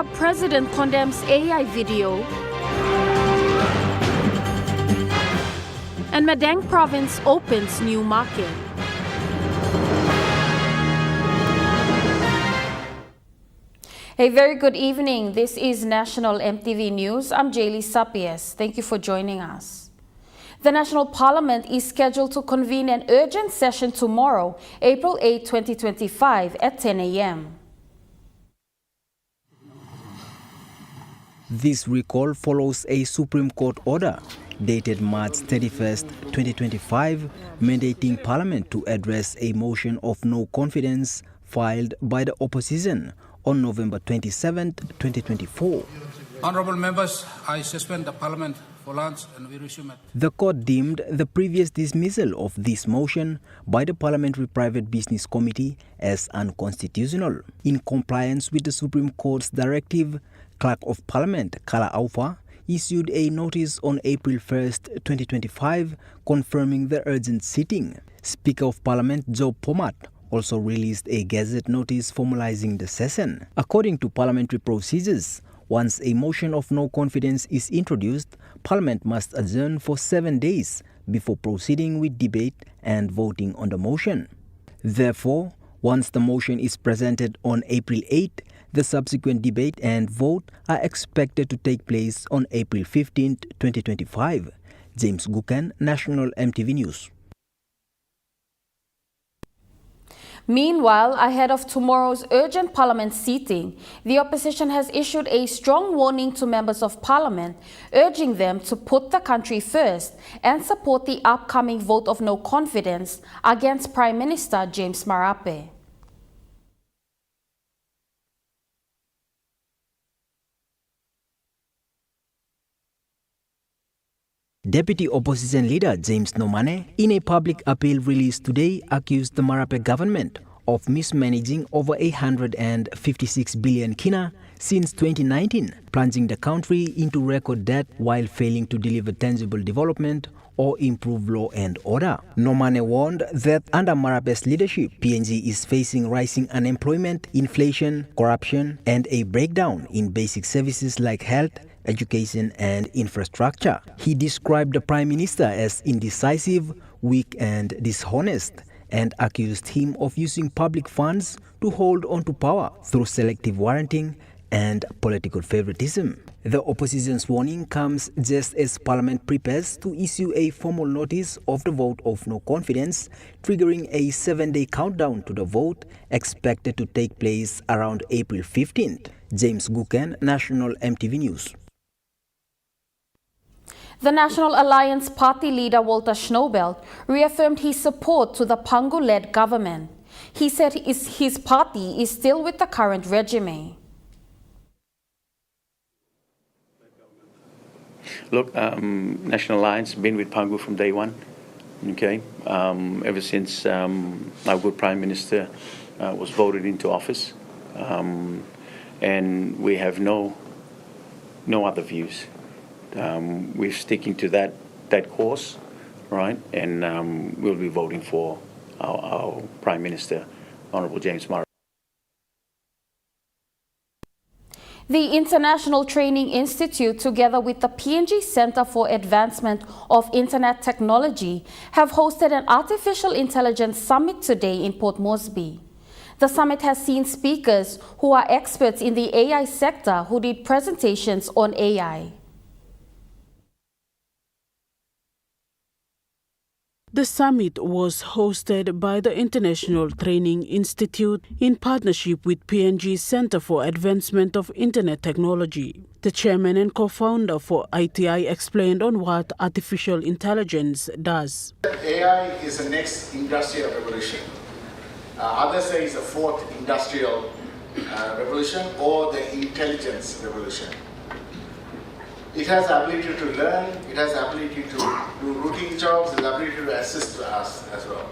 Club president condemns AI video. And Madang province opens new market. A very good evening. This is National EMTV News. I'm Jaylee Sapies. Thank you for joining us. The National Parliament is scheduled to convene an urgent session tomorrow, April 8, 2025 at 10 a.m. This recall follows a Supreme Court order dated March 31st, 2025, mandating Parliament to address a motion of no confidence filed by the opposition on November 27, 2024. Honourable members, I suspend the Parliament for lunch and we resume it. The court deemed the previous dismissal of this motion by the Parliamentary Private Business Committee as unconstitutional. In compliance with the Supreme Court's directive, Clerk of Parliament Kala Aufa issued a notice on April 1st, 2025, confirming the urgent sitting. Speaker of Parliament Joe Pomat also released a Gazette notice formalizing the session. According to parliamentary procedures, once a motion of no confidence is introduced, Parliament must adjourn for 7 days before proceeding with debate and voting on the motion. Therefore, once the motion is presented on April 8, the subsequent debate and vote are expected to take place on April 15, 2025. James Gukan, National EMTV News. Meanwhile, ahead of tomorrow's urgent parliament sitting, the opposition has issued a strong warning to members of parliament, urging them to put the country first and support the upcoming vote of no confidence against Prime Minister James Marape. Deputy Opposition Leader James Nomane, in a public appeal released today, accused the Marape government of mismanaging over 156 billion kina since 2019, plunging the country into record debt while failing to deliver tangible development or improve law and order. Nomane warned that under Marape's leadership, PNG is facing rising unemployment, inflation, corruption, and a breakdown in basic services like health, education and infrastructure. He described the Prime Minister as indecisive, weak and dishonest, and accused him of using public funds to hold on to power through selective warranting and political favoritism. The opposition's warning comes just as Parliament prepares to issue a formal notice of the vote of no confidence, triggering a 7-day countdown to the vote expected to take place around April 15th. James Gukan, National EMTV News. The National Alliance Party leader Walter Schnobelt reaffirmed his support to the Pangu-led government. He said his party is still with the current regime. Look, National Alliance been with Pangu from day one. Okay, ever since our good Prime Minister was voted into office, and we have no other views. We're sticking to that course, right? And we'll be voting for our Prime Minister, Honourable James Marape. The International Training Institute, together with the PNG Centre for Advancement of Internet Technology, have hosted an Artificial Intelligence Summit today in Port Mosby. The summit has seen speakers who are experts in the AI sector who did presentations on AI. The summit was hosted by the International Training Institute in partnership with PNG Centre for Advancement of Internet Technology. The chairman and co-founder for ITI explained on what artificial intelligence does. AI is the next industrial revolution. Others say it's the fourth industrial revolution or the intelligence revolution. It has the ability to learn, it has the ability to do routine jobs, the ability to assist us as well.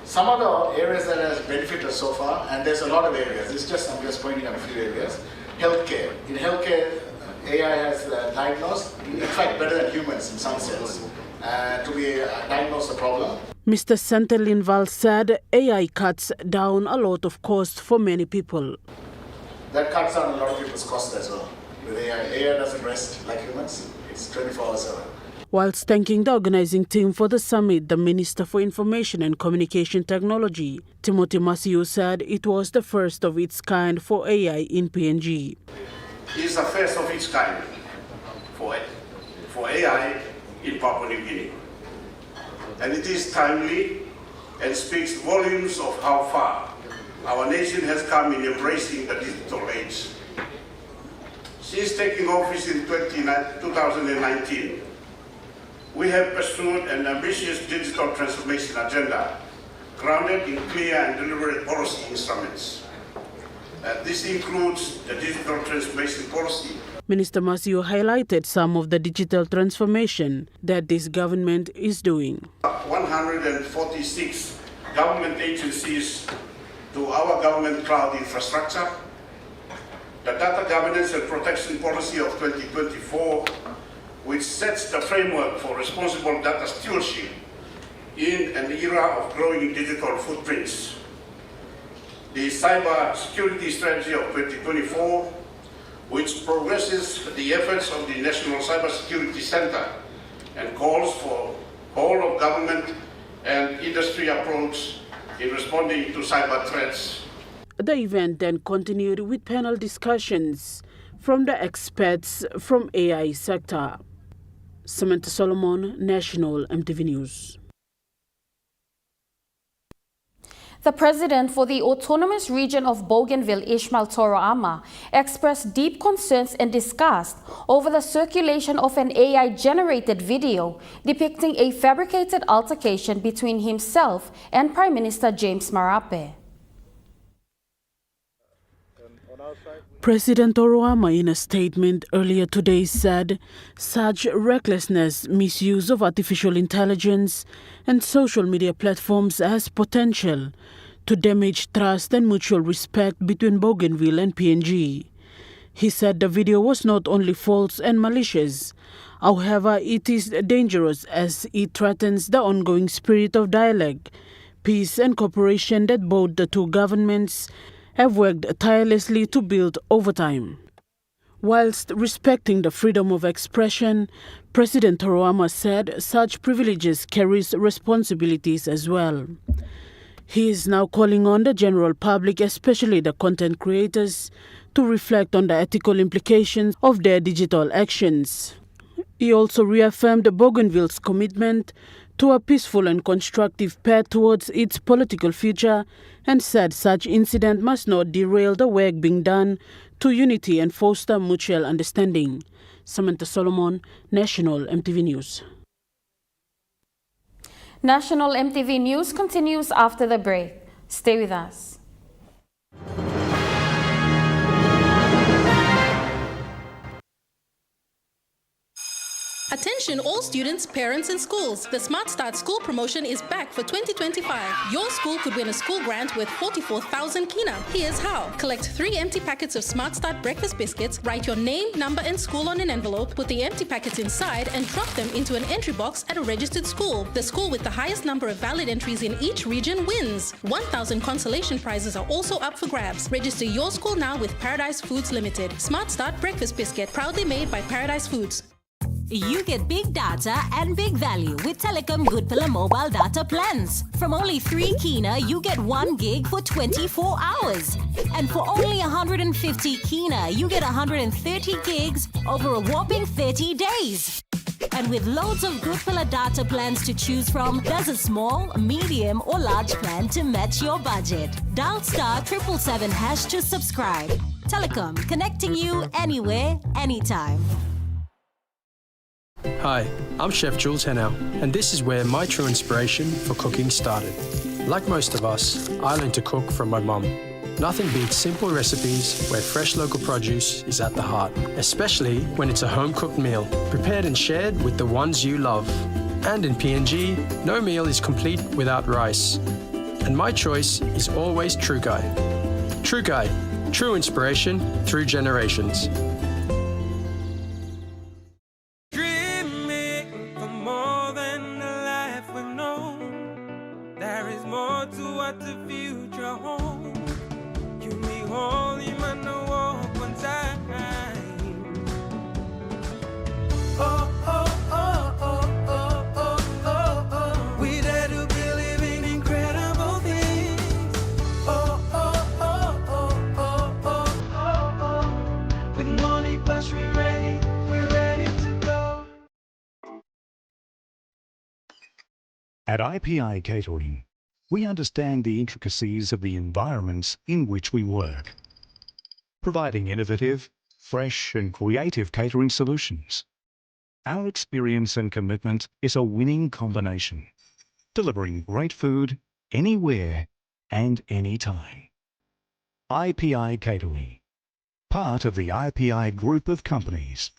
Some of the areas that has benefited us so far, and there's a lot of areas, I'm just pointing out a few areas. Healthcare. In healthcare, AI has diagnosed, in fact better than humans in some sense, to be diagnose the problem. Mr. Santelinval said AI cuts down a lot of cost for many people. That cuts down a lot of people's costs as well. With AI, AI doesn't rest like humans. It's 24/7. Whilst thanking the organizing team for the summit, the Minister for Information and Communication Technology, Timothy Masiu, said it was the first of its kind for AI in PNG. It's the first of its kind for AI in Papua New Guinea. And it is timely and speaks volumes of how far our nation has come in embracing the digital age. Since taking office in 2019, we have pursued an ambitious digital transformation agenda grounded in clear and deliberate policy instruments. This includes the digital transformation policy. Minister Masiu highlighted some of the digital transformation that this government is doing. 146 government agencies to our government cloud infrastructure, the Data Governance and Protection Policy of 2024, which sets the framework for responsible data stewardship in an era of growing digital footprints. The Cyber Security Strategy of 2024, which progresses the efforts of the National Cyber Security Center and calls for whole of government and industry approach in responding to cyber threats. The event then continued with panel discussions from the experts from AI sector. Samantha Solomon, National EMTV News. The president for the autonomous region of Bougainville, Ismail Toroama, expressed deep concerns and disgust over the circulation of an AI-generated video depicting a fabricated altercation between himself and Prime Minister James Marape. President Toroama, in a statement earlier today, said such recklessness, misuse of artificial intelligence and social media platforms has potential to damage trust and mutual respect between Bougainville and PNG. He said the video was not only false and malicious, however, it is dangerous as it threatens the ongoing spirit of dialogue, peace and cooperation that both the two governments have worked tirelessly to build over time. Whilst respecting the freedom of expression, President Toroama said such privileges carries responsibilities as well. He is now calling on the general public, especially the content creators, to reflect on the ethical implications of their digital actions. He also reaffirmed Bougainville's commitment to a peaceful and constructive path towards its political future and said such incident must not derail the work being done to unity and foster mutual understanding. Samantha Solomon, National EMTV News. National EMTV News continues after the break. Stay with us. Attention all students, parents and schools. The Smart Start School promotion is back for 2025. Your school could win a school grant worth 44,000 kina. Here's how. Collect 3 empty packets of Smart Start breakfast biscuits, write your name, number and school on an envelope, put the empty packets inside and drop them into an entry box at a registered school. The school with the highest number of valid entries in each region wins. 1,000 consolation prizes are also up for grabs. Register your school now with Paradise Foods Limited. Smart Start breakfast biscuit, proudly made by Paradise Foods. You get big data and big value with Telecom Good Pillar mobile data plans. From only 3 kina, you get 1 gig for 24 hours. And for only 150 kina, you get 130 gigs over a whopping 30 days. And with loads of Good Pillar data plans to choose from, there's a small, medium or large plan to match your budget. Dial *777# to subscribe. Telecom, connecting you anywhere, anytime. Hi, I'm Chef Jules Henow, and this is where my true inspiration for cooking started. Like most of us, I learned to cook from my mum. Nothing beats simple recipes where fresh local produce is at the heart, especially when it's a home-cooked meal, prepared and shared with the ones you love. And in PNG, no meal is complete without rice. And my choice is always True Guy. True Guy, true inspiration through generations. More to what the future holds. You me holy man, no At IPI Catering, we understand the intricacies of the environments in which we work, providing innovative, fresh and creative catering solutions. Our experience and commitment is a winning combination, delivering great food anywhere and anytime. IPI Catering, part of the IPI group of companies.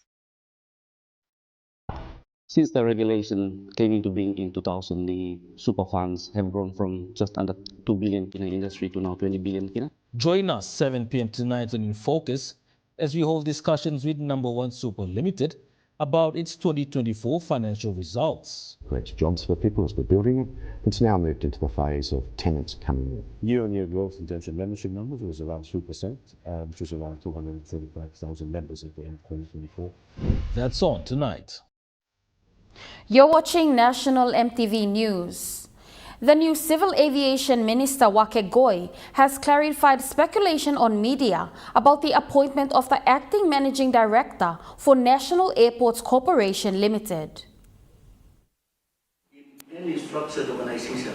Since the regulation came into being in 2000, the super funds have grown from just under 2 billion in the industry to now 20 billion kina. Join us 7 p.m. tonight on In Focus as we hold discussions with Number One Super Limited about its 2024 financial results. Creates jobs for people as we're building. It's now moved into the phase of tenants coming in. Year-on-year growth in terms of membership numbers was around 3%, which was around 235,000 members at the end of 2024. That's on tonight. You're watching National EMTV News. The new Civil Aviation Minister Wake Goi has clarified speculation on media about the appointment of the acting managing director for National Airports Corporation Limited. In any structured organization,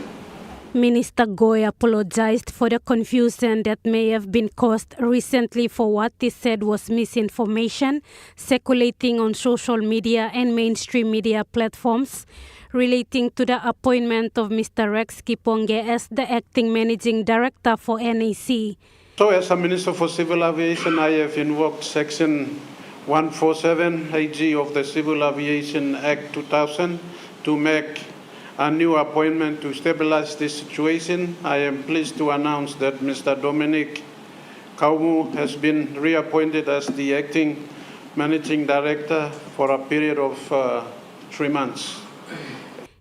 Minister Goi apologized for the confusion that may have been caused recently for what he said was misinformation circulating on social media and mainstream media platforms relating to the appointment of Mr. Rex Kiponge as the acting managing director for NAC. So as a Minister for Civil Aviation, I have invoked Section 147 AG of the Civil Aviation Act 2000 to make a new appointment to stabilize this situation. I am pleased to announce that Mr. Dominic Kaumu has been reappointed as the acting managing director for a period of 3 months.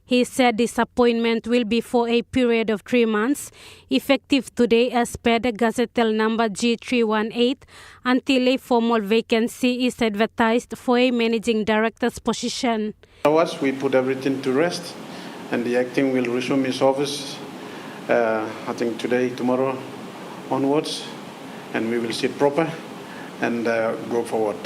He said this appointment will be for a period of 3 months, effective today as per the Gazettel number G318, until a formal vacancy is advertised for a managing director's position. We put everything to rest, and the acting will resume his office, I think today, tomorrow onwards, and we will sit proper and go forward.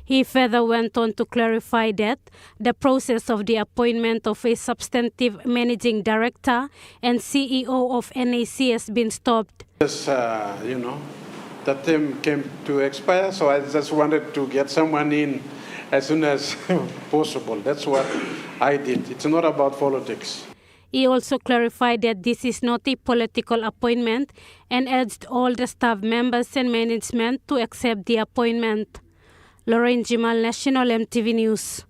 He further went on to clarify that the process of the appointment of a substantive managing director and CEO of NAC has been stopped. Yes, that term came to expire, so I just wanted to get someone in as soon as possible. That's what I did. It's not about politics. He also clarified that this is not a political appointment and urged all the staff members and management to accept the appointment. Lauren Jimal, National EMTV News.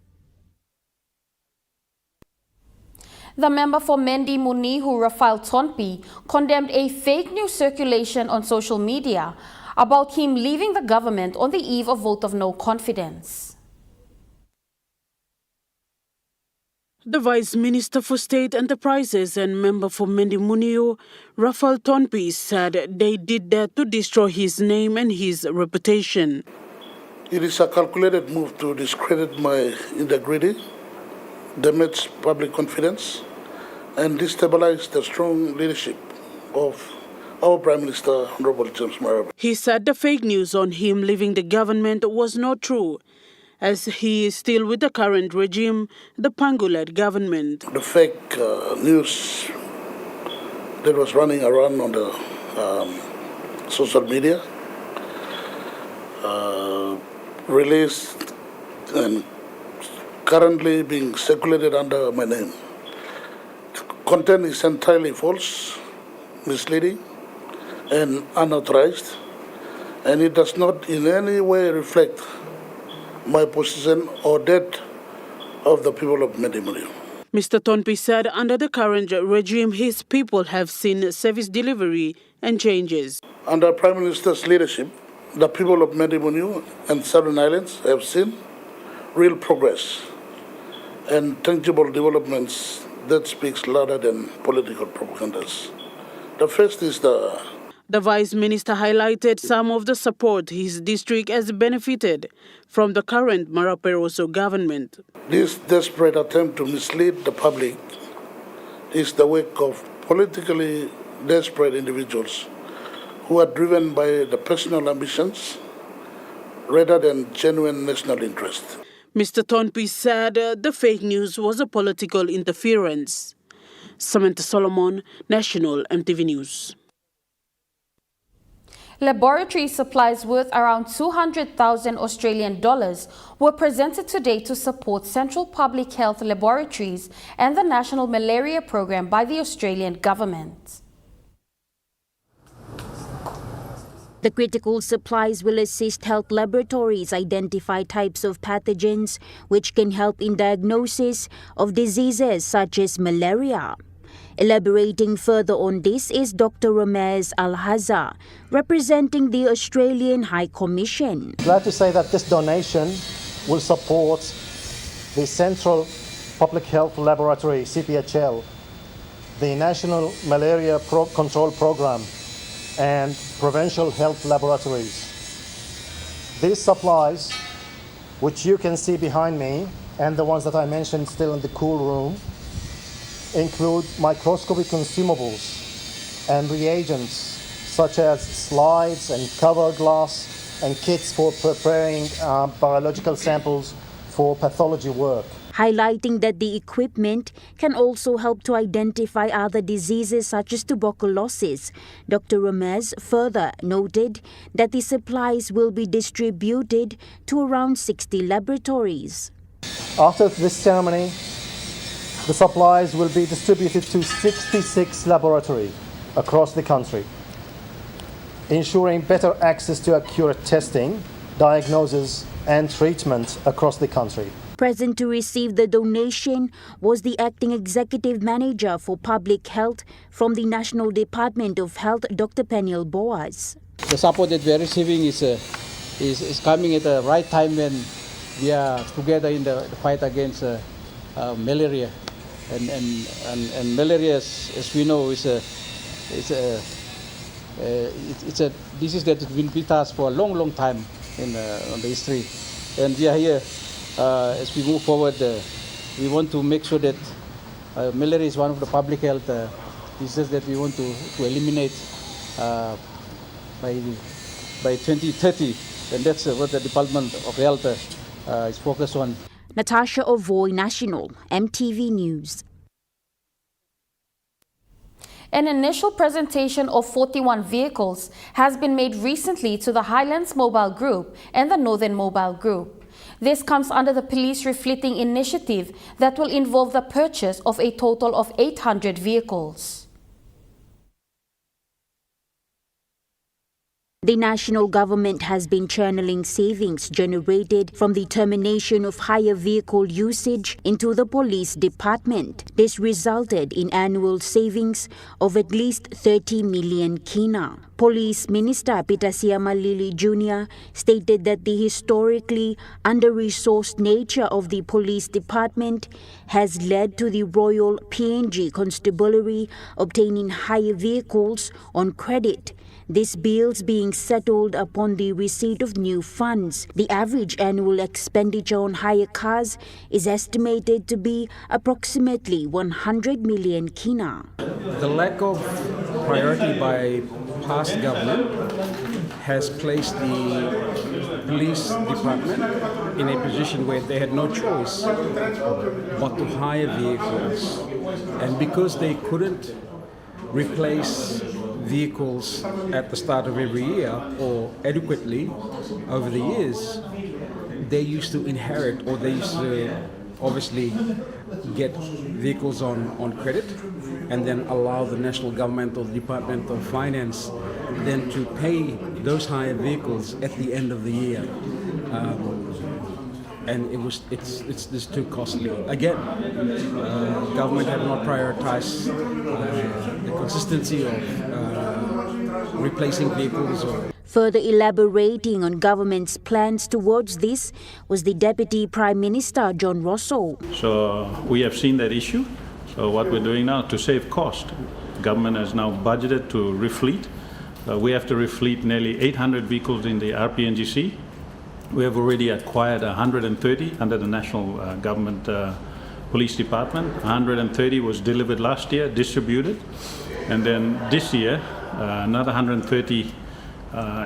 The member for Mendi Munihu, Rafael Tonpi, condemned a fake news circulation on social media about him leaving the government on the eve of vote of no confidence. The Vice Minister for State Enterprises and member for Mendi Muniu, Rafael Tonpi, said they did that to destroy his name and his reputation. It is a calculated move to discredit my integrity, damage public confidence, and destabilize the strong leadership of our Prime Minister, Honorable James Marape. He said the fake news on him leaving the government was not true, as he is still with the current regime, the Pangu-led government. The fake news that was running around on the social media, released and currently being circulated under my name. Content is entirely false, misleading, and unauthorized, and it does not in any way reflect my position or that of the people of Medimuni. Mr. Tonpi said under the current regime, his people have seen service delivery and changes. Under Prime Minister's leadership, the people of Medimuni and Southern Islands have seen real progress and tangible developments that speaks louder than political propagandas. The first is the Vice Minister highlighted some of the support his district has benefited from the current Maraperoso government. This desperate attempt to mislead the public is the work of politically desperate individuals who are driven by the personal ambitions rather than genuine national interest. Mr. Tonpi said the fake news was a political interference. Samantha Solomon, National EMTV News. Laboratory supplies worth around 200,000 Australian dollars were presented today to support Central Public Health Laboratories and the National Malaria Program by the Australian government. The critical supplies will assist health laboratories identify types of pathogens which can help in diagnosis of diseases such as malaria. Elaborating further on this is Dr. Ramez Al-Hazza, representing the Australian High Commission. Glad to say that this donation will support the Central Public Health Laboratory, CPHL, the National Malaria Control Program, and Provincial Health Laboratories. These supplies, which you can see behind me, and the ones that I mentioned still in the cool room, include microscopy consumables and reagents such as slides and cover glass and kits for preparing biological samples for pathology work. Highlighting that the equipment can also help to identify other diseases such as tuberculosis. Dr. Ramez further noted that the supplies will be distributed to around 60 laboratories. After this ceremony, the supplies will be distributed to 66 laboratories across the country, ensuring better access to accurate testing, diagnosis, and treatment across the country. Present to receive the donation was the Acting Executive Manager for Public Health from the National Department of Health, Dr. Peniel Boaz. The support that we are receiving is coming at the right time when we are together in the fight against malaria. And malaria, as we know, is a disease that has been with us for a long time on the history. And we are here. As we move forward, we want to make sure that malaria is one of the public health diseases that we want to eliminate by 2030, and that's what the Department of Health is focused on. Natasha Ovoy, National EMTV News. An initial presentation of 41 vehicles has been made recently to the Highlands Mobile Group and the Northern Mobile Group. This comes under the Police Refleeting Initiative that will involve the purchase of a total of 800 vehicles. The national government has been channeling savings generated from the termination of higher vehicle usage into the police department. This resulted in annual savings of at least 30 million kina. Police Minister Peter Siamalili Jr. stated that the historically under-resourced nature of the police department has led to the Royal PNG Constabulary obtaining higher vehicles on credit. These bills being settled upon the receipt of new funds. The average annual expenditure on hire cars is estimated to be approximately 100 million kina. The lack of priority by past government has placed the police department in a position where they had no choice but to hire vehicles. And because they couldn't replace vehicles at the start of every year or adequately over the years, they used to inherit, or they used to obviously get vehicles on credit and then allow the national government or the Department of Finance then to pay those hire vehicles at the end of the year. And it's just too costly. Again, government have not prioritized the consistency of replacing vehicles. Further elaborating on government's plans towards this was the Deputy Prime Minister, John Rosso. So we have seen that issue. So what we're doing now to save cost, government has now budgeted to refleet. We have to refleet nearly 800 vehicles in the RPNGC. We have already acquired 130 under the National Government Police Department. 130 was delivered last year, distributed. And then this year, another 130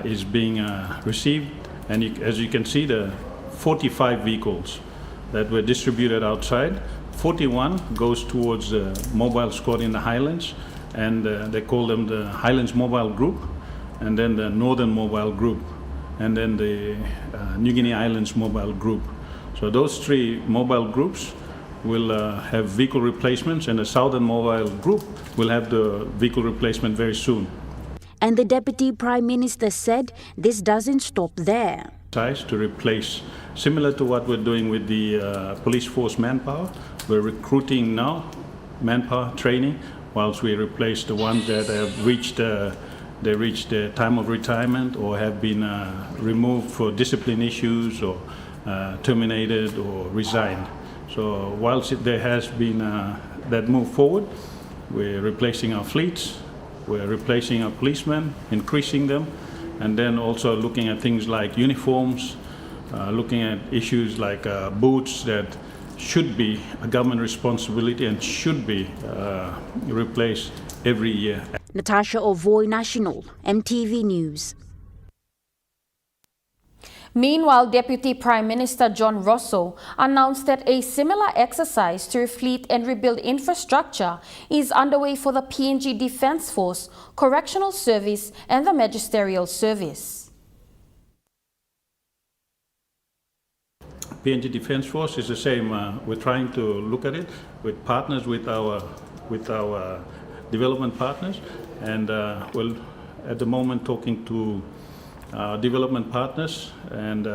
is being received. And as you can see, the 45 vehicles that were distributed outside, 41 goes towards the mobile squad in the Highlands, and they call them the Highlands Mobile Group, and then the Northern Mobile Group, and then the New Guinea Islands Mobile Group. So those three mobile groups will have vehicle replacements, and the Southern Mobile Group will have the vehicle replacement very soon. And the Deputy Prime Minister said this doesn't stop there. To replace, similar to what we're doing with the police force manpower, we're recruiting now manpower training, whilst we replace the ones that have reached their time of retirement or have been removed for discipline issues or terminated or resigned. So whilst there has been that move forward, we're replacing our fleets, we're replacing our policemen, increasing them, and then also looking at things like uniforms, looking at issues like boots that should be a government responsibility and should be replaced every year. Natasha Ovoy, National, MTV News. Meanwhile, Deputy Prime Minister John Rosso announced that a similar exercise to refleet and rebuild infrastructure is underway for the PNG Defence Force, Correctional Service and the Magisterial Service. PNG Defence Force is the same. We're trying to look at it with partners, with our development partners, and we're at the moment talking to development partners and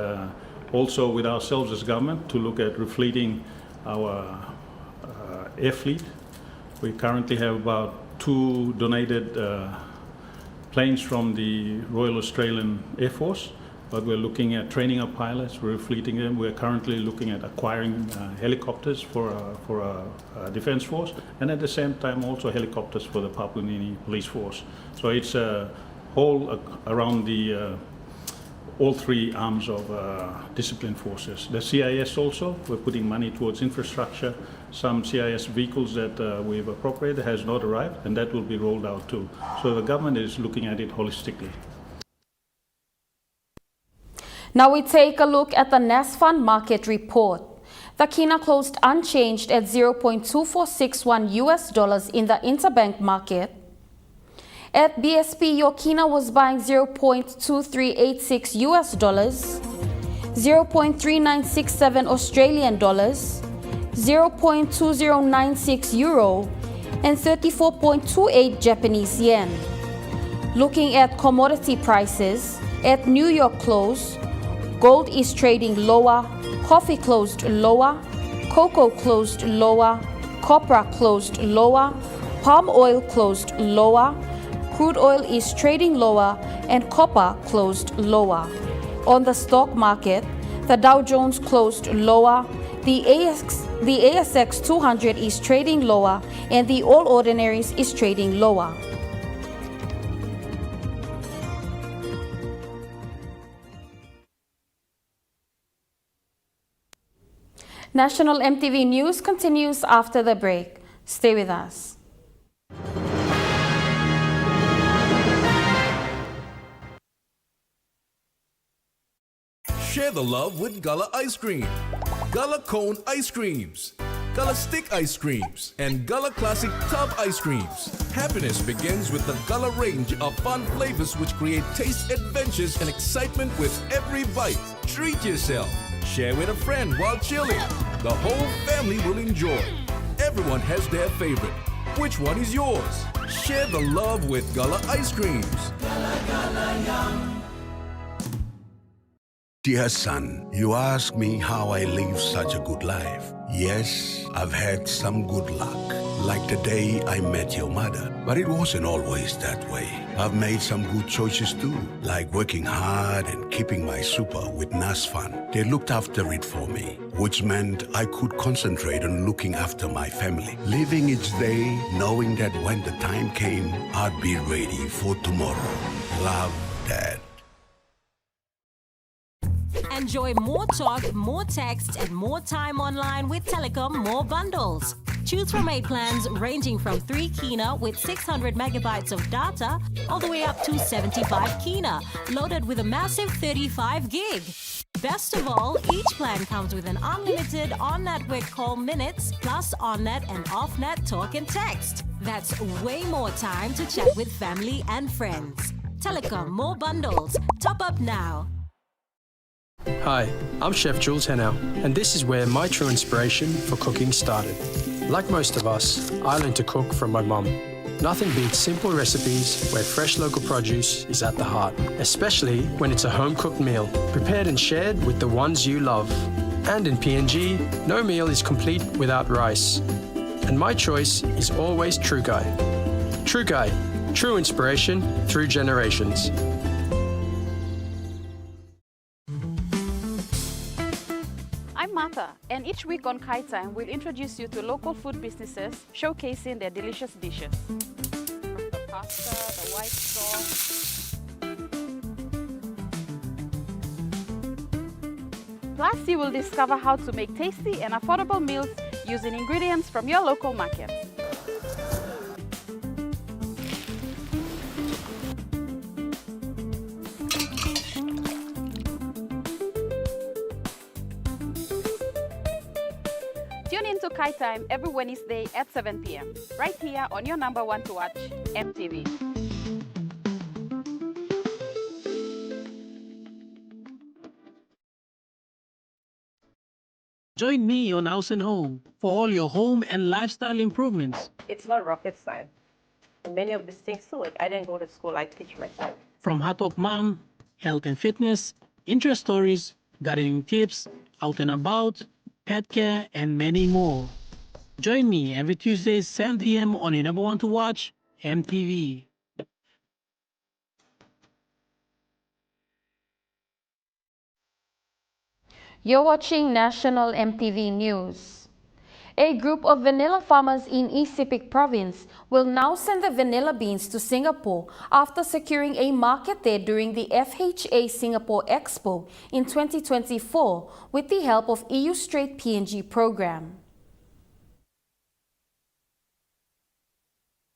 also with ourselves as government to look at refleeting our air fleet. We currently have about 2 donated planes from the Royal Australian Air Force, but we're looking at training our pilots, we're refleeting them. We're currently looking at acquiring helicopters for our Defence Force, and at the same time also helicopters for the Papua New Guinea Police Force. So it's a whole around the all 3 arms of discipline forces. The CIS also, we're putting money towards infrastructure. Some CIS vehicles that we've appropriated has not arrived, and that will be rolled out too. So the government is looking at it holistically. Now we take a look at the NASFund market report. The Kina closed unchanged at $0.2461 in the interbank market. At BSP, your Kina was buying $0.2386 $0.3967 Australian dollars, 0.2096 euro, and 34.28 Japanese yen. Looking at commodity prices, at New York close, gold is trading lower, coffee closed lower, cocoa closed lower, copra closed lower, palm oil closed lower, crude oil is trading lower, and copper closed lower. On the stock market, the Dow Jones closed lower, the ASX 200 is trading lower, and the All Ordinaries is trading lower. National MTV News continues after the break. Stay with us. Share the love with Gullah Ice Cream, Gullah Cone Ice Creams, Gullah Stick Ice Creams, and Gullah Classic Tub Ice Creams. Happiness begins with the Gullah range of fun flavors which create taste adventures and excitement with every bite. Treat yourself. Share with a friend while chilling. The whole family will enjoy. Everyone has their favorite. Which one is yours? Share the love with Gullah Ice Creams. Gullah, Gullah, yum. Dear son, you ask me how I live such a good life. Yes, I've had some good luck, like the day I met your mother. But it wasn't always that way. I've made some good choices too, like working hard and keeping my super with NASFund. They looked after it for me, which meant I could concentrate on looking after my family. Living each day, knowing that when the time came, I'd be ready for tomorrow. Love, Dad. Enjoy more talk, more text, and more time online with Telecom More Bundles. Choose from 8 plans ranging from 3 Kina with 600 megabytes of data all the way up to 75 Kina, loaded with a massive 35 gig. Best of all, each plan comes with an unlimited on-network call minutes plus on-net and off-net talk and text. That's way more time to chat with family and friends. Telecom more bundles. Top up now. Hi, I'm Chef Jules Henao, and this is where my true inspiration for cooking started. Like most of us, I learned to cook from my mum. Nothing beats simple recipes where fresh local produce is at the heart, especially when it's a home-cooked meal, prepared and shared with the ones you love. And in PNG, no meal is complete without rice. And my choice is always True Guy. True Guy, true inspiration through generations. I'm Martha, and each week on Kai Time, we'll introduce you to local food businesses showcasing their delicious dishes. From the pasta, the white sauce. Plus, you will discover how to make tasty and affordable meals using ingredients from your local markets. Tune in to Kai Time every Wednesday at 7 p.m. right here on your number one to watch, EMTV. Join me on House and Home for all your home and lifestyle improvements. It's not rocket science. Many of these things too, like I didn't go to school, I teach myself. From Hot Talk Mom, health and fitness, interest stories, gardening tips, out and about, pet care, and many more. Join me every Tuesday, 7 p.m. on your number one to watch, MTV. You're watching National MTV News. A group of vanilla farmers in East Sepik Province will now send the vanilla beans to Singapore after securing a market there during the FHA Singapore Expo in 2024 with the help of EU Straight PNG program.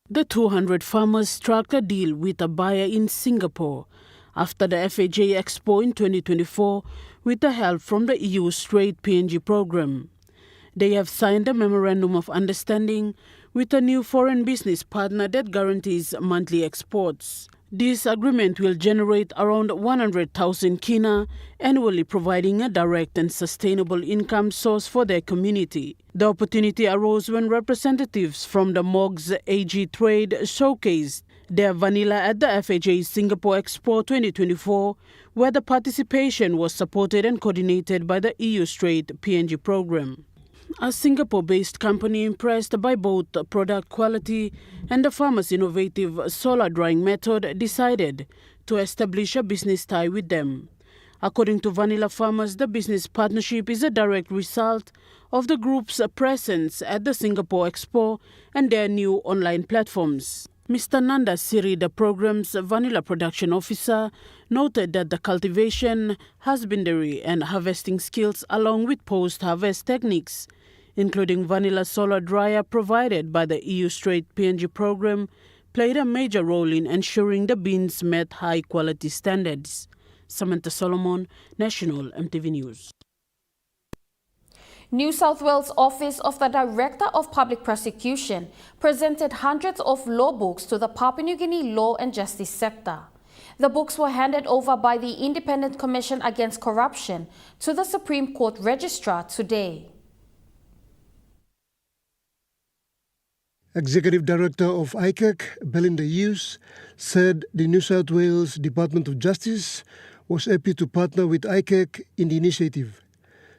The 200 farmers struck a deal with a buyer in Singapore after the FHA Expo in 2024 with the help from the EU Straight PNG program. They have signed a memorandum of understanding with a new foreign business partner that guarantees monthly exports. This agreement will generate around 100,000 kina annually, providing a direct and sustainable income source for their community. The opportunity arose when representatives from the MOG's AG Trade showcased their vanilla at the FHA Singapore Expo 2024, where the participation was supported and coordinated by the EU Straight PNG program. A Singapore-based company impressed by both product quality and the farmers' innovative solar drying method decided to establish a business tie with them. According to vanilla farmers, the business partnership is a direct result of the group's presence at the Singapore Expo and their new online platforms. Mr. Nanda Siri, the program's vanilla production officer, noted that the cultivation, husbandry and harvesting skills along with post-harvest techniques, including vanilla solar dryer provided by the EU Straight PNG program, played a major role in ensuring the beans met high-quality standards. Samantha Solomon, National MTV News. New South Wales Office of the Director of Public Prosecution presented hundreds of law books to the Papua New Guinea law and justice sector. The books were handed over by the Independent Commission Against Corruption to the Supreme Court Registrar today. Executive Director of ICAC, Belinda Hughes, said the New South Wales Department of Justice was happy to partner with ICAC in the initiative.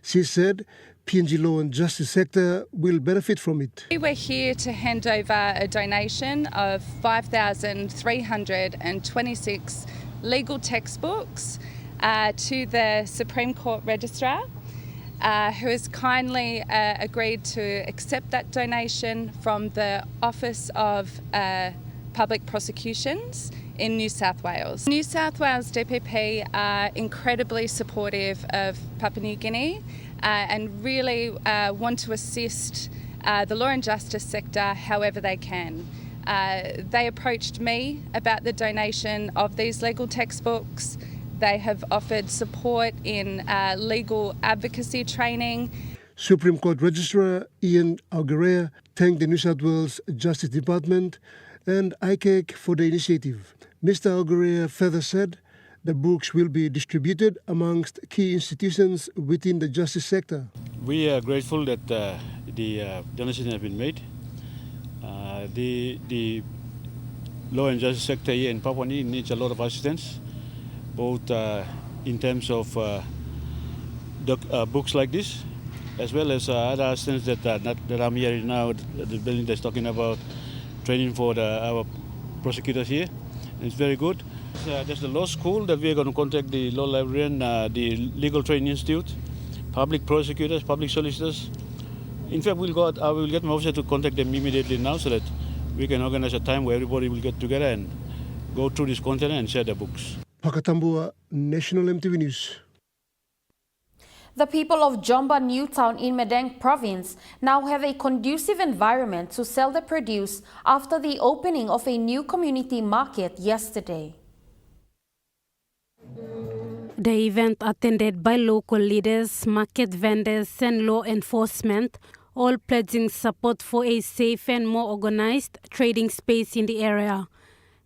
She said PNG law and justice sector will benefit from it. We're here to hand over a donation of 5,326 legal textbooks to the Supreme Court Registrar, who has kindly agreed to accept that donation from the Office of Public Prosecutions in New South Wales. New South Wales DPP are incredibly supportive of Papua New Guinea and really want to assist the law and justice sector however they can. They approached me about the donation of these legal textbooks. They have offered support in legal advocacy training. Supreme Court Registrar Ian Augurea thanked the New South Wales Justice Department and ICAC for the initiative. Mr. Augurea further said the books will be distributed amongst key institutions within the justice sector. We are grateful that the donation has been made. The law and justice sector here in Papua New Guinea needs a lot of assistance, both in terms of books like this, as well as other assistance that I'm hearing now, the building that's talking about training for our prosecutors here. And it's very good. There's the law school that we're going to contact the law librarian, the Legal Training Institute, public prosecutors, public solicitors. In fact, I will get my officer to contact them immediately now so that we can organize a time where everybody will get together and go through this content and share their books. Pakatambua, National EMTV News. The people of Jomba Newtown in Madang province now have a conducive environment to sell their produce after the opening of a new community market yesterday. The event, attended by local leaders, market vendors and law enforcement, all pledging support for a safe and more organized trading space in the area.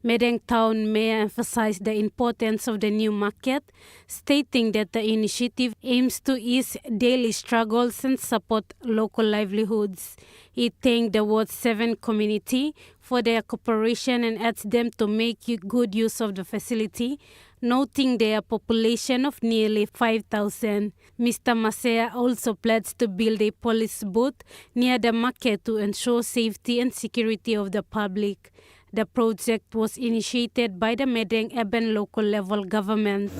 Madang Town Mayor emphasized the importance of the new market, stating that the initiative aims to ease daily struggles and support local livelihoods. It thanked the Ward 7 community for their cooperation and asked them to make good use of the facility, noting their population of nearly 5,000. Mr. Masea also pledged to build a police booth near the market to ensure safety and security of the public. The project was initiated by the Madang Urban local level government.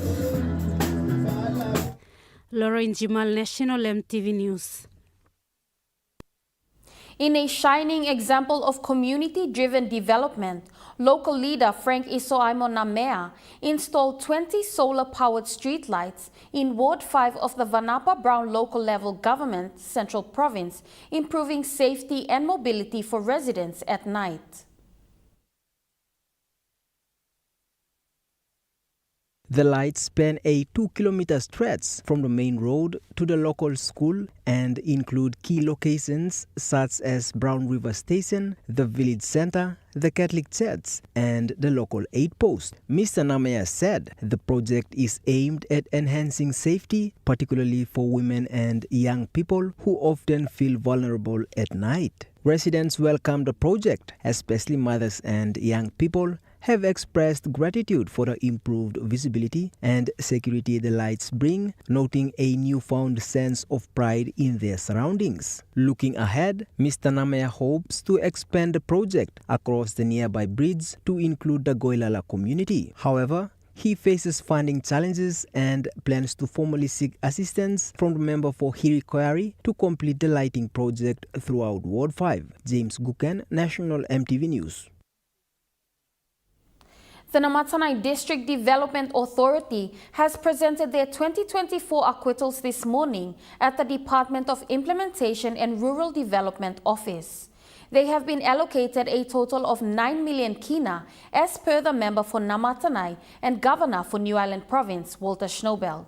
Lauren Jimal, National EMTV News. In a shining example of community-driven development, local leader Frank Isoaimo Namea installed 20 solar-powered streetlights in Ward 5 of the Vanapa Brown local level government, Central Province, improving safety and mobility for residents at night. The lights span a 2-kilometer stretch from the main road to the local school and include key locations such as Brown River Station, the village center, the Catholic Church, and the local aid post. Mr. Namea said the project is aimed at enhancing safety, particularly for women and young people who often feel vulnerable at night. Residents welcomed the project, especially mothers and young people, have expressed gratitude for the improved visibility and security the lights bring, noting a newfound sense of pride in their surroundings. Looking ahead, Mr. Namea hopes to expand the project across the nearby bridge to include the Goilala community. However, he faces funding challenges and plans to formally seek assistance from the member for Hirikwari to complete the lighting project throughout Ward 5. James Guken, National EMTV News. The Namatanai District Development Authority has presented their 2024 acquittals this morning at the Department of Implementation and Rural Development Office. They have been allocated a total of 9 million kina as per the member for Namatanai and Governor for New Island Province, Walter Schnobel.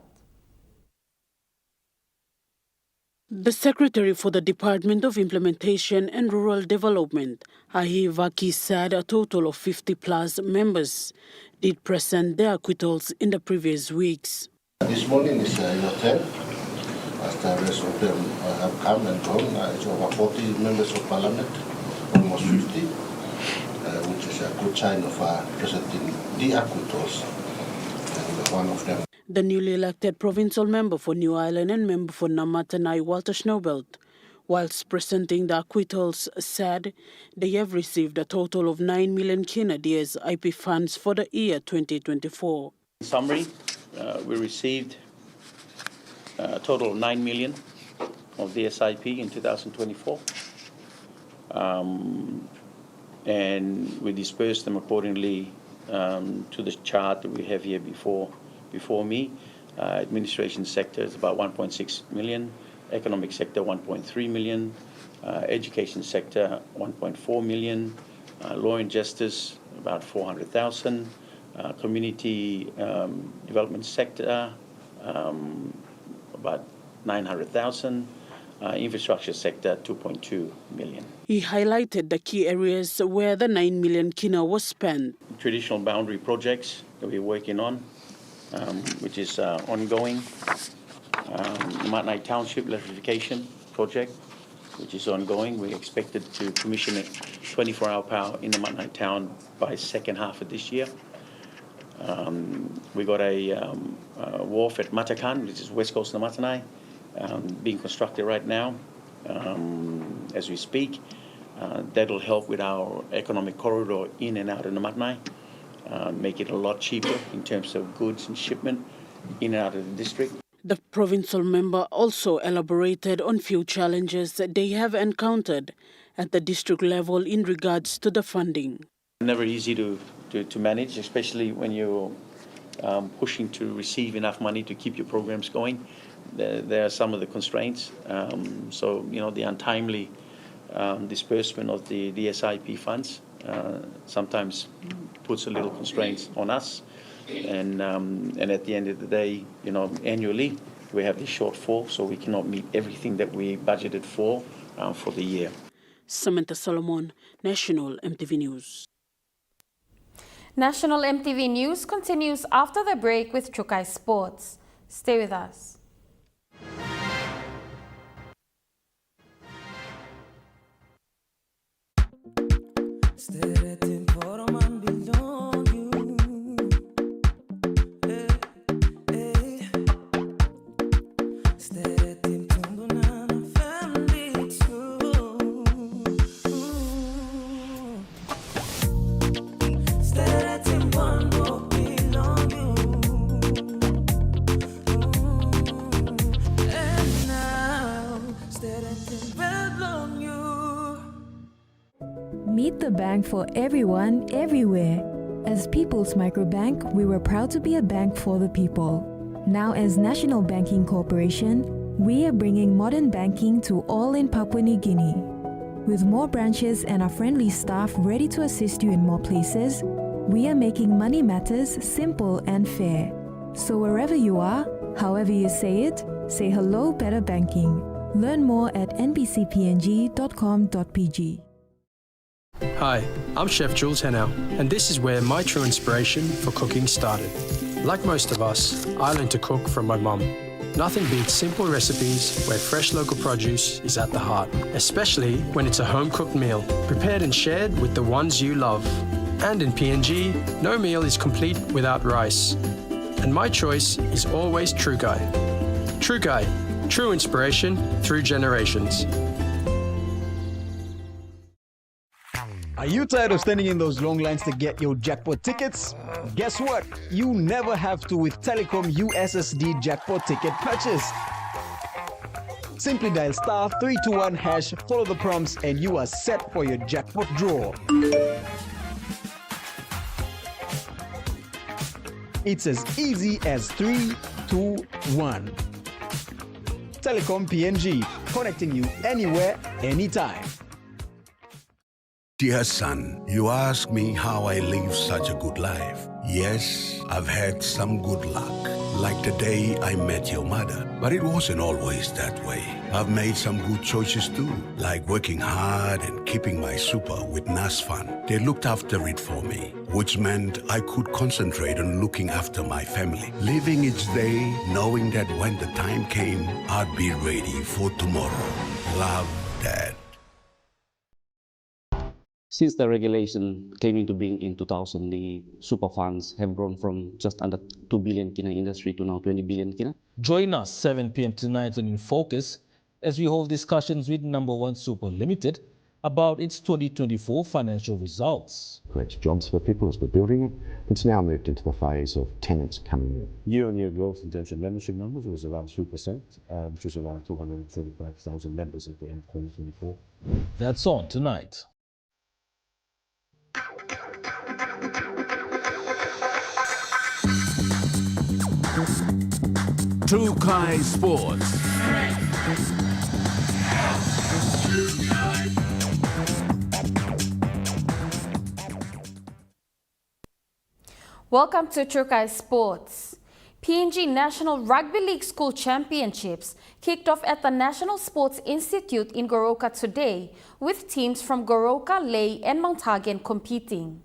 The Secretary for the Department of Implementation and Rural Development, Ahi Vaki, said a total of 50-plus members did present their acquittals in the previous weeks. This morning is your turn. As the rest of them have come and gone, it's over 40 members of Parliament, almost 50, which is a good sign of presenting the acquittals. And one of them. The newly elected provincial member for New Island and member for Namatanai, Walter Schnobel, whilst presenting the acquittals, said they have received a total of 9 million kina DSIP funds for the year 2024. In summary, we received a total of 9 million of DSIP in 2024. And we dispersed them accordingly to the chart that we have here before me. Administration sector is about 1.6 million, economic sector 1.3 million, education sector 1.4 million, law and justice about 400,000, community development sector, about 900,000, infrastructure sector, 2.2 million. He highlighted the key areas where the 9 million kina was spent. Traditional boundary projects that we're working on, which is ongoing. Namatanai Township electrification project, which is ongoing. We're expected to commission it 24-hour power in Namatanai town by second half of this year. We got a wharf at Madang, which is west coast Namatanai, being constructed right now as we speak. That'll help with our economic corridor in and out of Namatanai, make it a lot cheaper in terms of goods and shipment in and out of the district. The provincial member also elaborated on few challenges that they have encountered at the district level in regards to the funding. Never easy to manage, especially when you're pushing to receive enough money to keep your programs going. There are some of the constraints. So, the untimely disbursement of the DSIP funds sometimes puts a little constraints on us. And at the end of the day, annually, we have this shortfall, so we cannot meet everything that we budgeted for the year. Samantha Solomon, National EMTV News. National EMTV News continues after the break with Chukai Sports. Stay with us. Meet the bank for everyone, everywhere. As People's Microbank, we were proud to be a bank for the people. Now as National Banking Corporation, we are bringing modern banking to all in Papua New Guinea. With more branches and our friendly staff ready to assist you in more places, we are making money matters simple and fair. So wherever you are, however you say it, say hello better banking. Learn more at nbcpng.com.pg. Hi, I'm Chef Jules Henao, and this is where my true inspiration for cooking started. Like most of us, I learned to cook from my mum. Nothing beats simple recipes where fresh local produce is at the heart, especially when it's a home-cooked meal, prepared and shared with the ones you love. And in PNG, no meal is complete without rice. And my choice is always Trukai. Trukai, true inspiration through generations. Are you tired of standing in those long lines to get your jackpot tickets? Guess what? You never have to with Telecom USSD jackpot ticket purchase. Simply dial *321#, follow the prompts, and you are set for your jackpot draw. It's as easy as 3, 2, 1. Telecom PNG, connecting you anywhere, anytime. Dear son, you ask me how I live such a good life. Yes, I've had some good luck, like the day I met your mother. But it wasn't always that way. I've made some good choices too, like working hard and keeping my super with NAS Fund. They looked after it for me, which meant I could concentrate on looking after my family, living each day knowing that when the time came, I'd be ready for tomorrow. Love, Dad. Since the regulation came into being in 2000, the super funds have grown from just under 2 billion kina industry to now 20 billion kina. Join us 7 p.m. tonight on In Focus as we hold discussions with Number One Super Limited about its 2024 financial results. Creates jobs for people as we're building it. It's now moved into the phase of tenants coming in. Year-on-year growth in terms of membership numbers was around 3%, which was around 235,000 members at the end of 2024. That's on tonight. Chukai Sports. Welcome to Trukai Sports. PNG National Rugby League School Championships kicked off at the National Sports Institute in Goroka today, with teams from Goroka, Lae and Mount Hagen competing.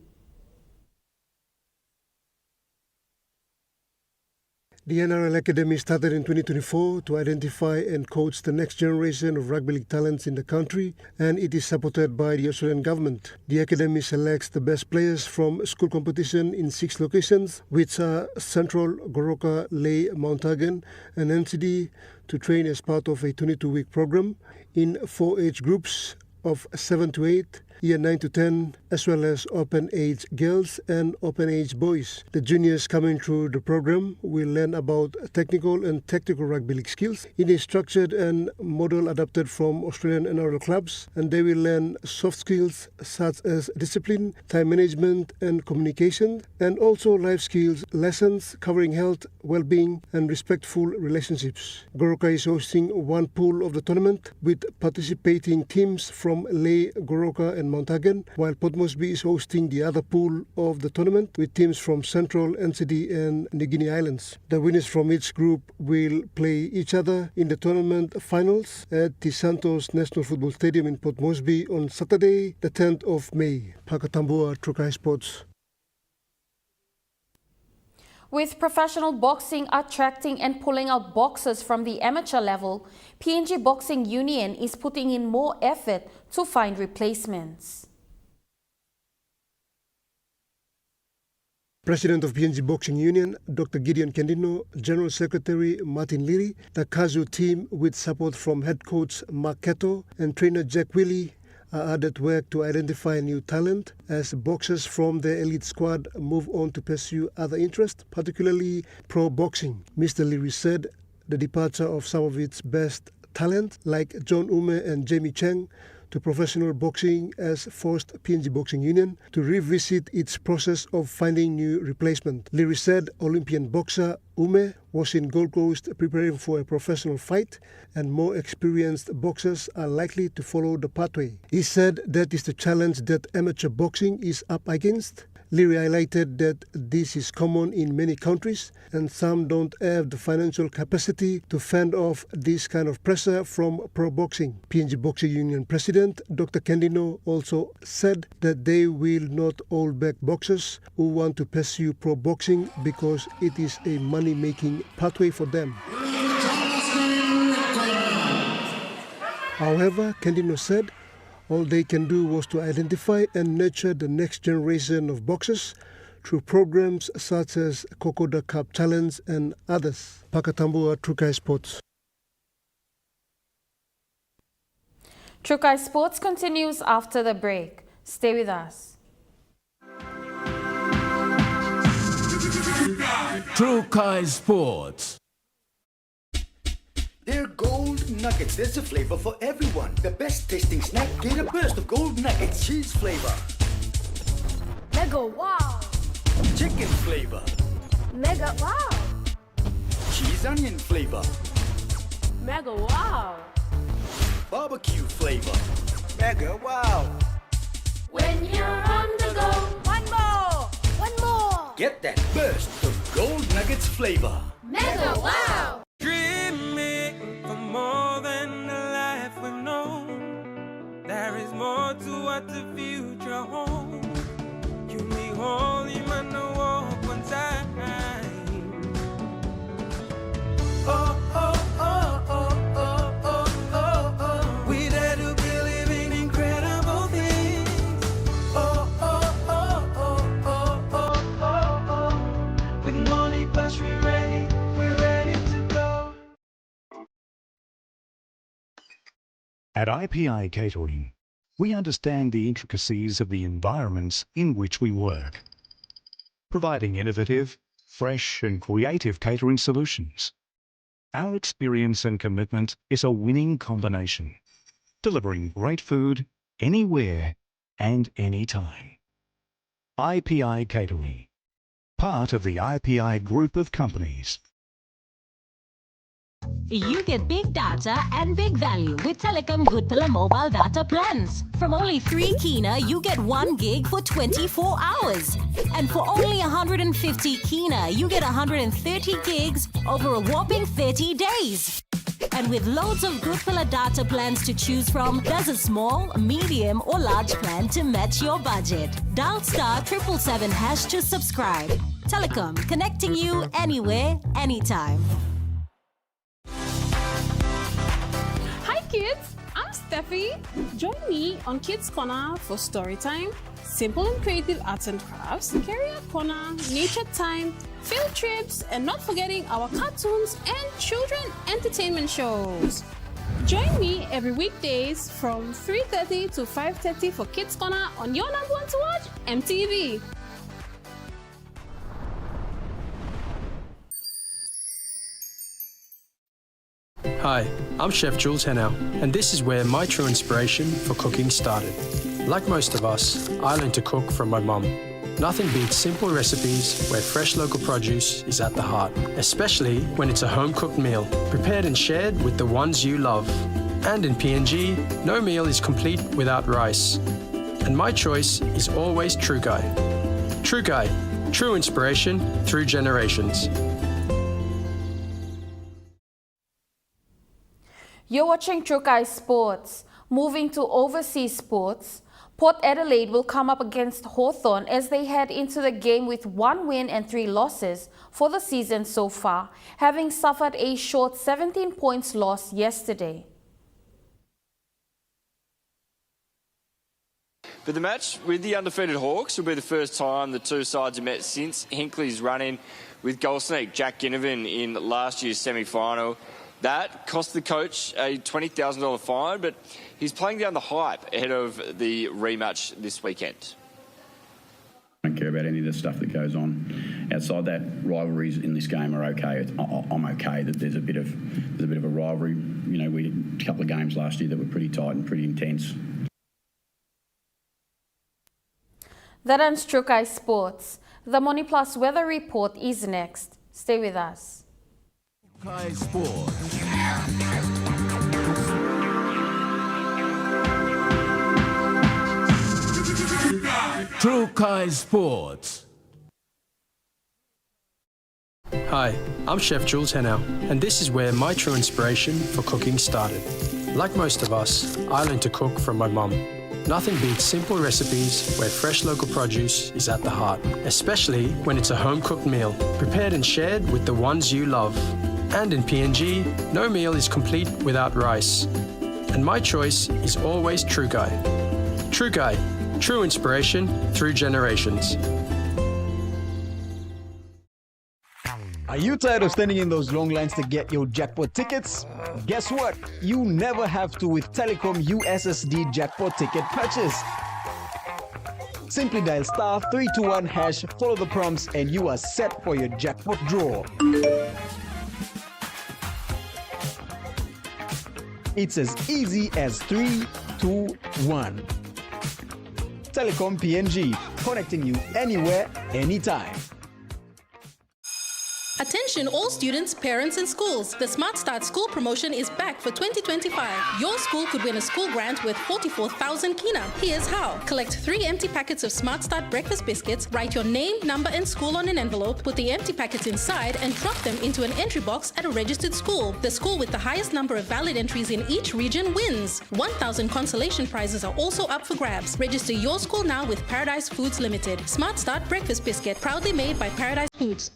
The NRL Academy started in 2024 to identify and coach the next generation of rugby league talents in the country, and it is supported by the Australian government. The Academy selects the best players from school competition in 6 locations, which are Central, Goroka, Lae, Mount Hagen and NCD, to train as part of a 22-week program in 4 age groups of 7 to 8, Year 9 to 10, as well as open age girls and open age boys. The juniors coming through the program will learn about technical and tactical rugby league skills in a structured and model adapted from Australian NRL clubs, and they will learn soft skills such as discipline, time management and communication, and also life skills lessons covering health, well-being and respectful relationships. Goroka is hosting one pool of the tournament with participating teams from Lae, Goroka and Mount Hagen, while Port Mosby is hosting the other pool of the tournament with teams from Central, NCD and New Guinea Islands. The winners from each group will play each other in the tournament finals at the Santos National Football Stadium in Port Mosby on Saturday, the 10th of May. Pakatambua, Trukai Sports. With professional boxing attracting and pulling out boxers from the amateur level, PNG Boxing Union is putting in more effort to find replacements. President of PNG Boxing Union, Dr. Gideon Kendino, General Secretary Martin Leary, the Kazu team with support from head coach Mark Keto and trainer Jack Willie are hard at work to identify new talent as boxers from the elite squad move on to pursue other interests, particularly pro boxing. Mr. Leary said the departure of some of its best talent, like John Ume and Jamie Cheng, to professional boxing has forced PNG Boxing Union to revisit its process of finding new replacement. Leary said Olympian boxer Ume was in Gold Coast preparing for a professional fight, and more experienced boxers are likely to follow the pathway. He said that is the challenge that amateur boxing is up against. Leary highlighted that this is common in many countries and some don't have the financial capacity to fend off this kind of pressure from pro boxing. PNG Boxing Union President Dr. Kendino also said that they will not hold back boxers who want to pursue pro boxing because it is a money-making pathway for them. However, Kendino said all they can do was to identify and nurture the next generation of boxers through programs such as Kokoda Cup Challenge and others. Pakatambua, Trukai Sports. Trukai Sports continues after the break. Stay with us. Trukai Sports. They're gold nuggets. There's a flavor for everyone. The best tasting snack. Get a burst of gold nuggets. Cheese flavor. Mega wow. Chicken flavor. Mega wow. Cheese onion flavor. Mega wow. Barbecue flavor. Mega wow. When you're on the go. One more. One more. Get that burst of gold nuggets flavor. Mega wow. Dreaming for more than the life we've known. There is more to what the future holds. You me holy man, no walk one time. Oh, oh, oh, oh, oh, oh, oh, oh. We dare to believe in incredible things. Oh, oh, oh, oh, oh, oh, oh, oh. With money plus we're ready to go. At IPI Catering, we understand the intricacies of the environments in which we work, providing innovative, fresh and creative catering solutions. Our experience and commitment is a winning combination, delivering great food anywhere and anytime. IPI Catering, part of the IPI group of companies. You get big data and big value with Telecom Good Pillar mobile data plans. From only 3 kina, you get 1 gig for 24 hours. And for only 150 kina, you get 130 gigs over a whopping 30 days. And with loads of Good Pillar data plans to choose from, there's a small, medium or large plan to match your budget. Dial *777# to subscribe. Telecom, connecting you anywhere, anytime. Hi kids, I'm Steffi. Join me on Kids Corner for story time, simple and creative arts and crafts, career corner, nature time, field trips, and not forgetting our cartoons and children entertainment shows. Join me every weekdays from 3:30 to 5:30 for Kids Corner on your number one to watch, EMTV. Hi, I'm Chef Jules Henao, and this is where my true inspiration for cooking started. Like most of us, I learned to cook from my mum. Nothing beats simple recipes where fresh local produce is at the heart, especially when it's a home-cooked meal, prepared and shared with the ones you love. And in PNG, no meal is complete without rice. And my choice is always True Guy. True Guy, true inspiration through generations. You're watching Trukai Sports. Moving to overseas sports, Port Adelaide will come up against Hawthorn as they head into the game with 1 win and 3 losses for the season so far, having suffered a short 17 points loss yesterday. But the match with the undefeated Hawks will be the first time the two sides have met since Hinkley's run-in with goal sneak Jack Ginnivan in last year's semi-final. That cost the coach a $20,000 fine, but he's playing down the hype ahead of the rematch this weekend. I don't care about any of the stuff that goes on outside that. Rivalries in this game are okay. I'm okay that there's a bit of a rivalry. You know, we had a couple of games last year that were pretty tight and pretty intense. That ends Trukai Sports. The Money Plus weather report is next. Stay with us. Trukai Sports. Trukai Sports. Hi, I'm Chef Jules Henao, and this is where my true inspiration for cooking started. Like most of us, I learned to cook from my mum. Nothing beats simple recipes where fresh local produce is at the heart, especially when it's a home-cooked meal, prepared and shared with the ones you love. And in PNG, no meal is complete without rice. And my choice is always True Guy. True Guy, true inspiration through generations. Are you tired of standing in those long lines to get your jackpot tickets? Guess what? You never have to with Telecom USSD jackpot ticket purchase. Simply dial *321#, follow the prompts, and you are set for your jackpot draw. It's as easy as 3, 2, 1. Telecom PNG, connecting you anywhere, anytime. Attention all students, parents and schools. The Smart Start School promotion is back for 2025. Your school could win a school grant worth 44,000 kina. Here's how. Collect 3 empty packets of Smart Start breakfast biscuits, write your name, number and school on an envelope, put the empty packets inside and drop them into an entry box at a registered school. The school with the highest number of valid entries in each region wins. 1,000 consolation prizes are also up for grabs. Register your school now with Paradise Foods Limited. Smart Start breakfast biscuit, proudly made by Paradise Foods.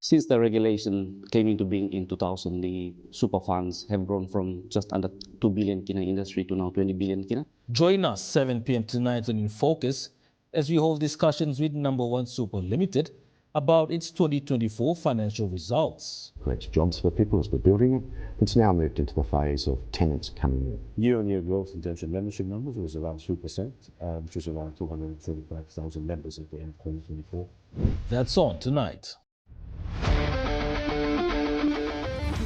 Since the regulation came into being in 2000, the super funds have grown from just under 2 billion kina industry to now 20 billion kina. Join us 7 p.m. tonight on In Focus as we hold discussions with Number One Super Limited about its 2024 financial results. Creates jobs for people as we're building. It's now moved into the phase of tenants coming in. Year-on-year growth in terms of membership numbers was around 3%, which was around 235,000 members at the end of 2024. That's on tonight.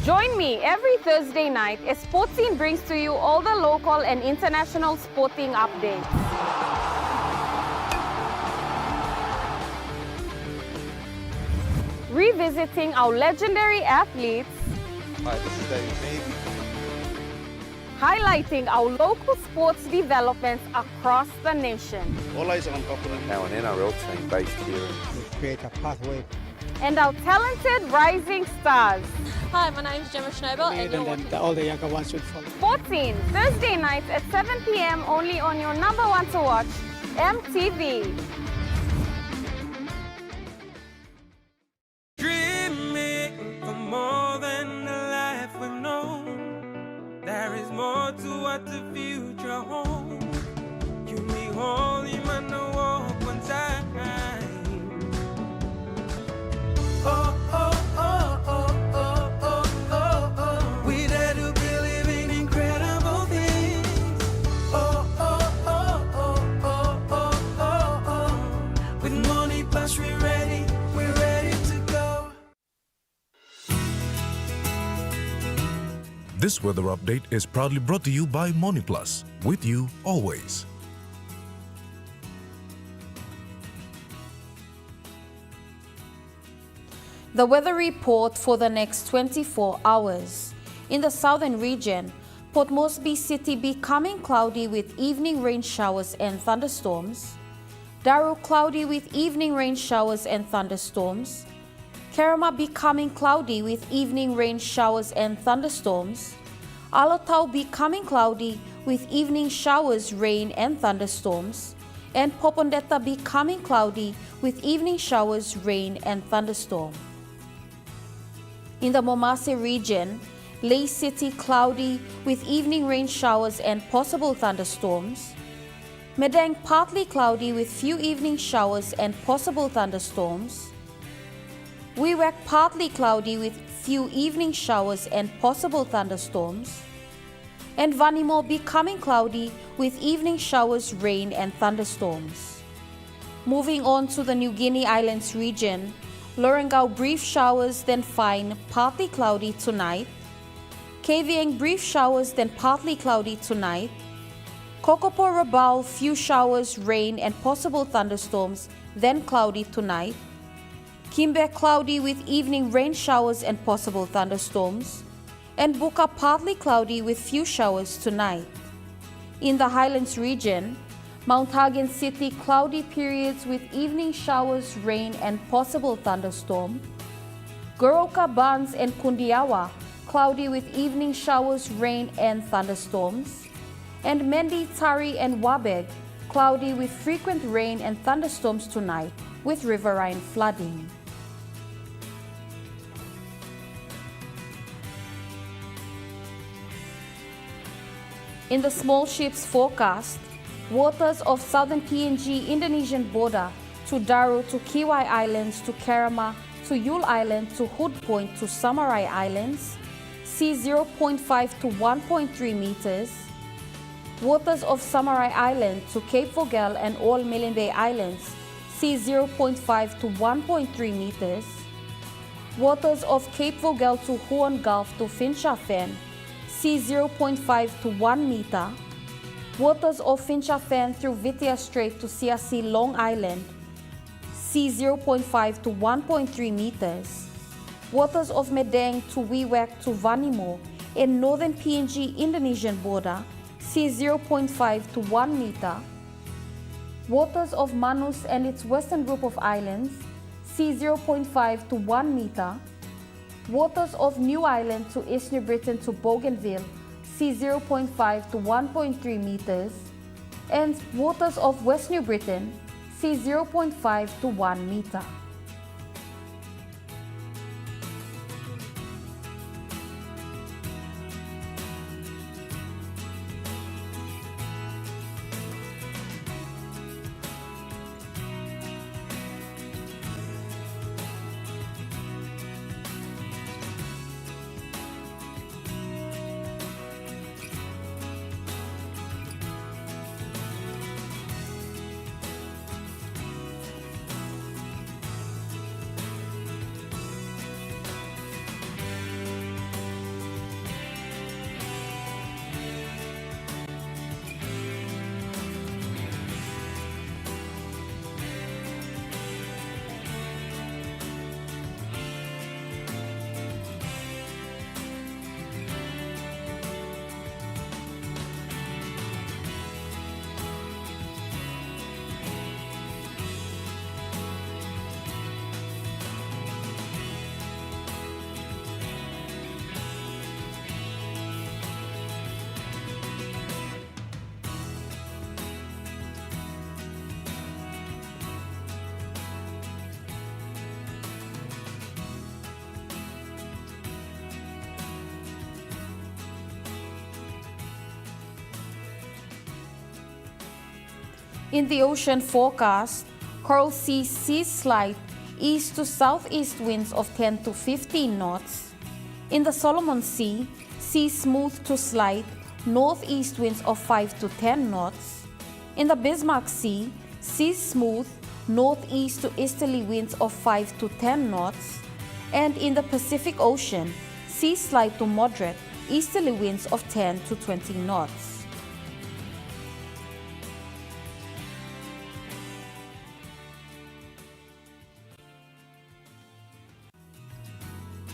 Join me every Thursday night as Sports Scene brings to you all the local and international sporting updates. Revisiting our legendary athletes, Hi, this is David Mead. Highlighting our local sports developments across the nation. All eyes on Auckland. Now an NRL team based here. We create a pathway. And our talented rising stars. Hi, my name's Gemma Schnobel and you're then all the younger ones will follow. 14 Thursday nights at 7 p.m. only on your number one to watch, MTV. Dreaming for more than the life we've known. There is more to what the future holds. You me holy man, no walk one time. Oh, oh, oh, oh, oh, oh, oh, oh. We dare to be living incredible things. Oh, oh, oh, oh, oh, oh, oh, oh. With money plus we're ready to go. This weather update is proudly brought to you by MoneyPlus, with you always. The weather report for the next 24 hours. In the southern region, Port Mosby City becoming cloudy with evening rain showers and thunderstorms. Daru cloudy with evening rain showers and thunderstorms. Kerama becoming cloudy with evening rain showers and thunderstorms. Alotau becoming cloudy with evening showers, rain and thunderstorms. And Popondetta becoming cloudy with evening showers, rain and thunderstorm. In the Momase region, Lay City cloudy with evening rain showers and possible thunderstorms. Madang partly cloudy with few evening showers and possible thunderstorms. Wewak partly cloudy with few evening showers and possible thunderstorms. And Vanimo becoming cloudy with evening showers, rain and thunderstorms. Moving on to the New Guinea Islands region, Lorengau brief showers then fine, partly cloudy tonight. Kavieng brief showers then partly cloudy tonight. Kokopo Rabaul few showers, rain and possible thunderstorms, then cloudy tonight. Kimbe cloudy with evening rain showers and possible thunderstorms. And Buka partly cloudy with few showers tonight. In the Highlands region, Mount Hagen City cloudy periods with evening showers, rain and possible thunderstorm. Goroka, Barnes and Kundiawa cloudy with evening showers, rain and thunderstorms. And Mendi, Tari and Wabeg cloudy with frequent rain and thunderstorms tonight with riverine flooding. In the small ships forecast, waters of southern PNG Indonesian border to Daru to Kiwai Islands to Kerama to Yule Island to Hood Point to Samarai Islands, sea 0.5 to 1.3 meters. Waters of Samarai Island to Cape Vogel and all Milne Bay Islands, sea 0.5 to 1.3 meters. Waters of Cape Vogel to Huon Gulf to Fincha Fen, sea 0.5 to 1 meter. Waters of Fincha Fen through Vitia Strait to Siasi Long Island, sea 0.5 to 1.3 meters. Waters of Madang to Wewak to Vanimo in northern PNG Indonesian border, sea 0.5 to 1 meter. Waters of Manus and its western group of islands, sea 0.5 to 1 meter. Waters of New Island to East New Britain to Bougainville, sea 0.5 to 1.3 meters. And waters of West New Britain, sea 0.5 to 1 meter. In the ocean forecast, Coral Sea sees slight east to southeast winds of 10 to 15 knots. In the Solomon Sea, seas smooth to slight northeast winds of 5 to 10 knots. In the Bismarck Sea, seas smooth northeast to easterly winds of 5 to 10 knots. And in the Pacific Ocean, seas slight to moderate easterly winds of 10 to 20 knots.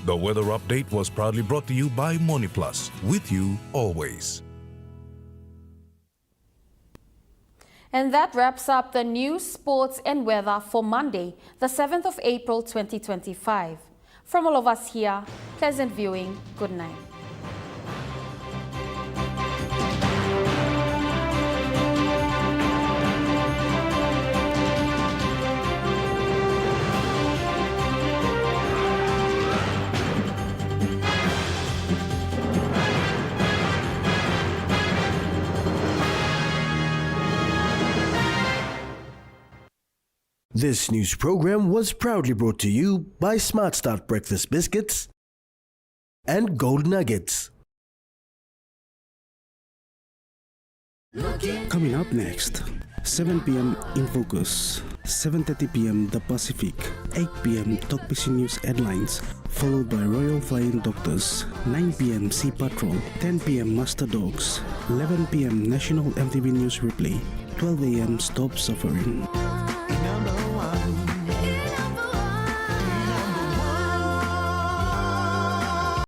The weather update was proudly brought to you by MoneyPlus, with you always. And that wraps up the news, sports and weather for Monday, the 7th of April 2025. From all of us here, pleasant viewing. Good night. This news program was proudly brought to you by Smart Start Breakfast Biscuits and Gold Nuggets. Coming up next, 7 p.m. in Focus, 7:30 p.m. The Pacific, 8 p.m. Talk PC News headlines, followed by Royal Flying Doctors, 9 p.m. Sea Patrol, 10 p.m. Master Dogs, 11 p.m. National EMTV News Replay, 12 a.m. Stop Suffering.